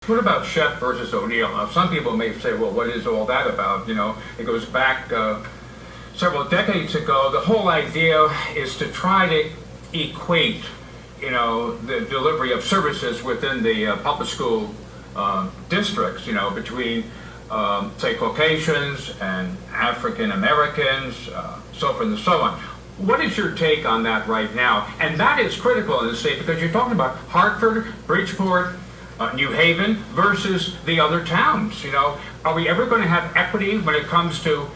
What about Chef versus O'Neill? Now, some people may say, well, what is all that about? You know, it goes back several decades ago. The whole idea is to try to equate, you know, the delivery of services within the public school districts, you know, between, say, Caucasians and African Americans, so forth and so on. What is your take on that right now? And that is critical in the state because you're talking about Hartford, Bridgeport, New Haven versus the other towns. You know, are we ever going to have equity when it comes to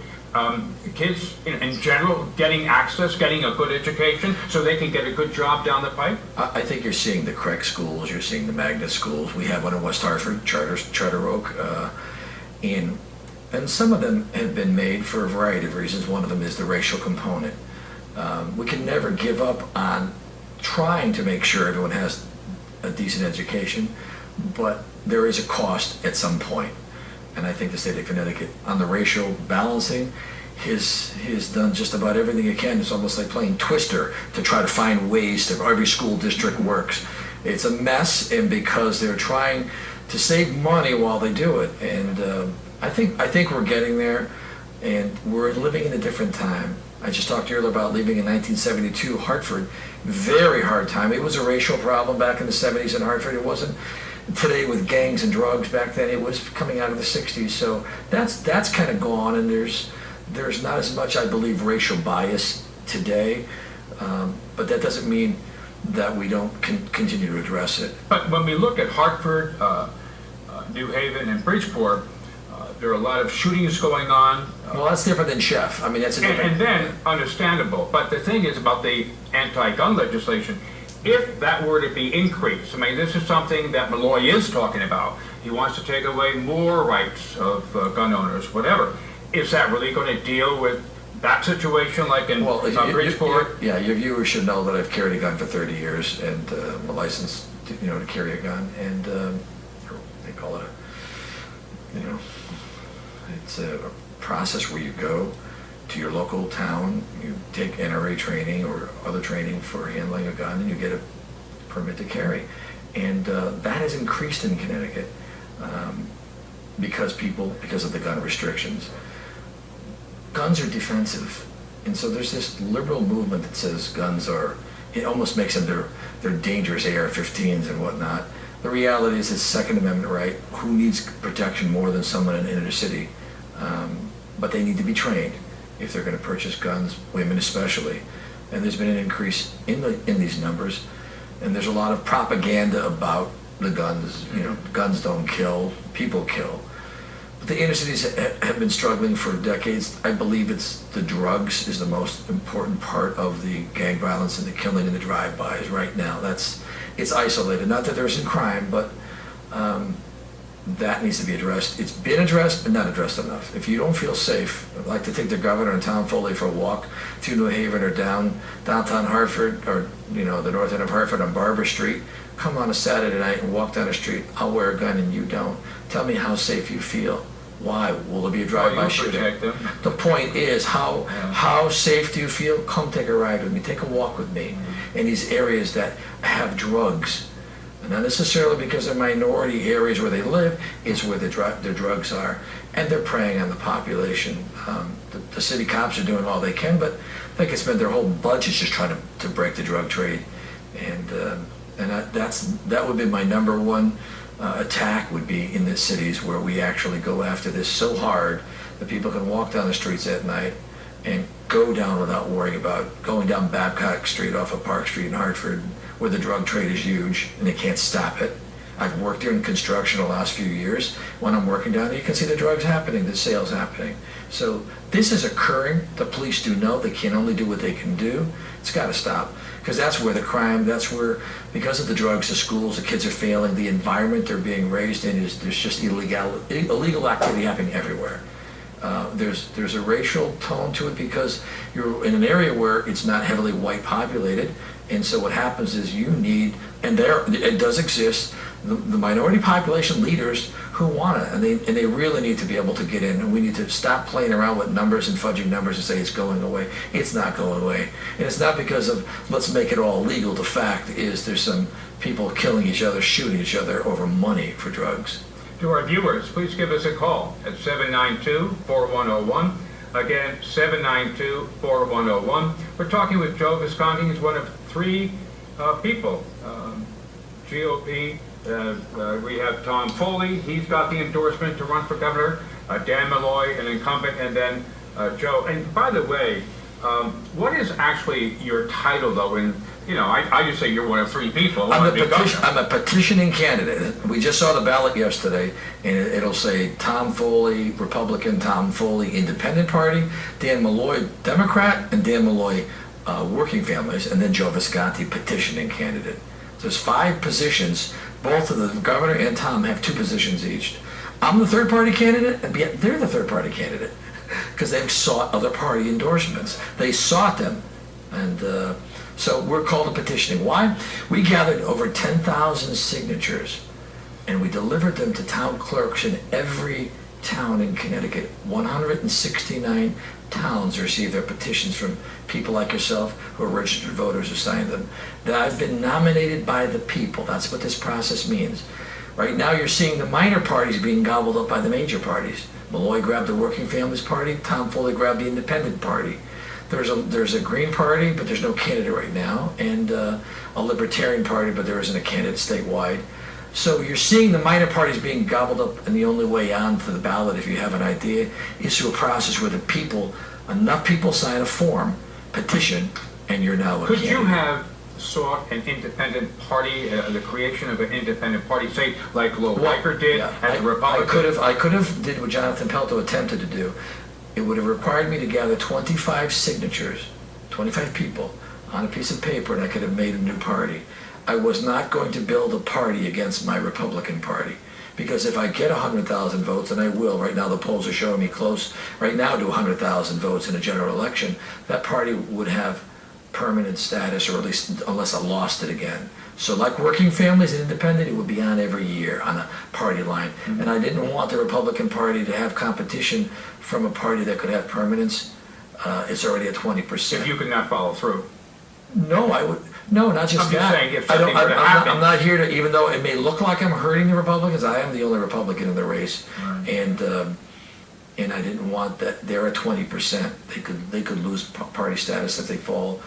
kids in general getting access, getting a good education so they can get a good job down the pipe? I think you're seeing the correct schools, you're seeing the magnet schools. We have one in West Hartford, Charter Oak, and some of them have been made for a variety of reasons. One of them is the racial component. We can never give up on trying to make sure everyone has a decent education, but there is a cost at some point. And I think the state of Connecticut, on the racial balancing, has done just about everything it can. It's almost like playing Twister to try to find ways that every school district works. It's a mess, and because they're trying to save money while they do it. And I think we're getting there, and we're living in a different time. I just talked earlier about leaving in 1972, Hartford. Very hard time. It was a racial problem back in the 70s in Hartford. It wasn't today with gangs and drugs. Back then it was coming out of the 60s. So that's kind of gone, and there's not as much, I believe, racial bias today. But that doesn't mean that we don't continue to address it. But when we look at Hartford, New Haven, and Bridgeport, there are a lot of shootings going on. Well, that's different than Chef. I mean, that's a different... And then, understandable. But the thing is about the anti-gun legislation, if that were to be increased, I mean, this is something that Malloy is talking about. He wants to take away more rights of gun owners, whatever. Is that really going to deal with that situation like in Bridgeport? Yeah, your viewers should know that I've carried a gun for 30 years and I'm licensed to carry a gun. And they call it it's a process where you go to your local town, you take NRA training or other training for handling a gun, and you get a permit to carry. And that has increased in Connecticut because of the gun restrictions. Guns are defensive, and so there's this liberal movement that says guns are, it almost makes them they're dangerous AR-15s and whatnot. The reality is it's Second Amendment right. Who needs protection more than someone in inner city? But they need to be trained if they're going to purchase guns, women especially. And there's been an increase in these numbers, and there's a lot of propaganda about the guns. You know, guns don't kill, people kill. But the inner cities have been struggling for decades. I believe it's the drugs is the most important part of the gang violence and the killing and the drive-bys right now. It's isolated. Not that there isn't crime, but that needs to be addressed. It's been addressed, but not addressed enough. If you don't feel safe, I'd like to take the governor and Tom Foley for a walk through New Haven or downtown Hartford, or the north end of Hartford on Barber Street. Come on a Saturday night and walk down the street. I'll wear a gun and you don't. Tell me how safe you feel. Why? Will there be a drive-by shooting? The point is, how safe do you feel? Come take a ride with me. Take a walk with me in these areas that have drugs. And not necessarily because they're minority areas where they live, it's where their drugs are. And they're preying on the population. The city cops are doing all they can, but they can spend their whole budgets just trying to break the drug trade. And that would be my number one attack, would be in the cities where we actually go after this so hard that people can walk down the streets at night and go down without worrying about going down Babcock Street off of Park Street in Hartford, where the drug trade is huge and they can't stop it. I've worked here in construction the last few years. When I'm working down there, you can see the drugs happening, the sales happening. So this is occurring. The police do know they can only do what they can do. It's got to stop, because that's where the crime, that's where, because of the drugs, the schools, the kids are failing, the environment they're being raised in there's just illegal activity happening everywhere. There's a racial tone to it because you're in an area where it's not heavily white populated, and so what happens is you need, and it does exist, the minority population leaders who want it, and they really need to be able to get in, and we need to stop playing around with numbers and fudging numbers and say it's going away. It's not going away, and it's not because of let's make it all legal. The fact is there's some people killing each other, shooting each other over money for drugs. To our viewers, please give us a call at 792-4101. Again, 792-4101. We're talking with Joe Visconti. He's one of three people. GOP, we have Tom Foley. He's got the endorsement to run for governor. Dan Malloy, an incumbent, and then Joe. And by the way, what is actually your title, though? And I just say you're one of three people. I'm a petitioning candidate. We just saw the ballot yesterday, and it'll say Tom Foley, Republican, Tom Foley, Independent Party, Dan Malloy, Democrat, and Dan Malloy, Working Families, and then Joe Visconti, petitioning candidate. There's 5 positions. Both of the governor and Tom have 2 positions each. I'm the third party candidate, and they're the third party candidate because they've sought other party endorsements. They sought them, and so we're called a petitioning. Why? We gathered over 10,000 signatures, and we delivered them to town clerks in every town in Connecticut. 169 towns received their petitions from people like yourself who are registered voters who signed them. That I've been nominated by the people. That's what this process means. Right now you're seeing the minor parties being gobbled up by the major parties. Malloy grabbed the Working Families Party, Tom Foley grabbed the Independent Party. There's a Green Party, but there's no candidate right now, and a Libertarian Party, but there isn't a candidate statewide. So you're seeing the minor parties being gobbled up, and the only way on to the ballot, if you have an idea, is through a process where enough people sign a form, petition, and you're now a candidate. Could you have sought an independent party, the creation of an independent party, say like Lowell Weicker did as a Republican? I could have did what Jonathan Pelto attempted to do. It would have required me to gather 25 signatures, 25 people, on a piece of paper, and I could have made a new party. I was not going to build a party against my Republican Party, because if I get 100,000 votes, and I will, right now the polls are showing me close right now to 100,000 votes in a general election, that party would have permanent status, or at least unless I lost it again. So like Working Families and Independent, it would be on every year on a party line. Mm-hmm. And I didn't want the Republican Party to have competition from a party that could have permanence. It's already at 20%. If you could not follow through. No, I would. No, not just that. Saying if something were to happen. I'm not here to, even though it may look like I'm hurting the Republicans, I am the only Republican in the race. Right. And I didn't want that. They're at 20%. They could lose party status if they fall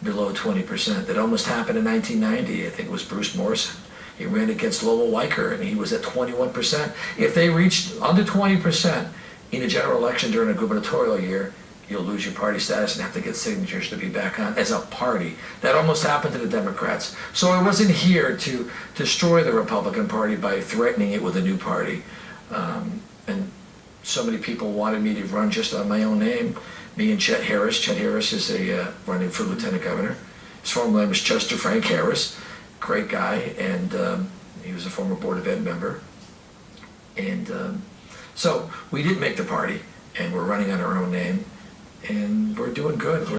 below 20%. That almost happened in 1990. I think it was Bruce Morrison. He ran against Lowell Weicker, and he was at 21%. If they reached under 20% in a general election during a gubernatorial year, you'll lose your party status and have to get signatures to be back on as a party. That almost happened to the Democrats. So I wasn't here to destroy the Republican Party by threatening it with a new party. And so many people wanted me to run just on my own name. Me and Chet Harris. Chet Harris is running for lieutenant governor. His former name was Chester Frank Harris. Great guy, and he was a former Board of Ed member. And so we did make the party, and we're running on our own name, and we're doing good.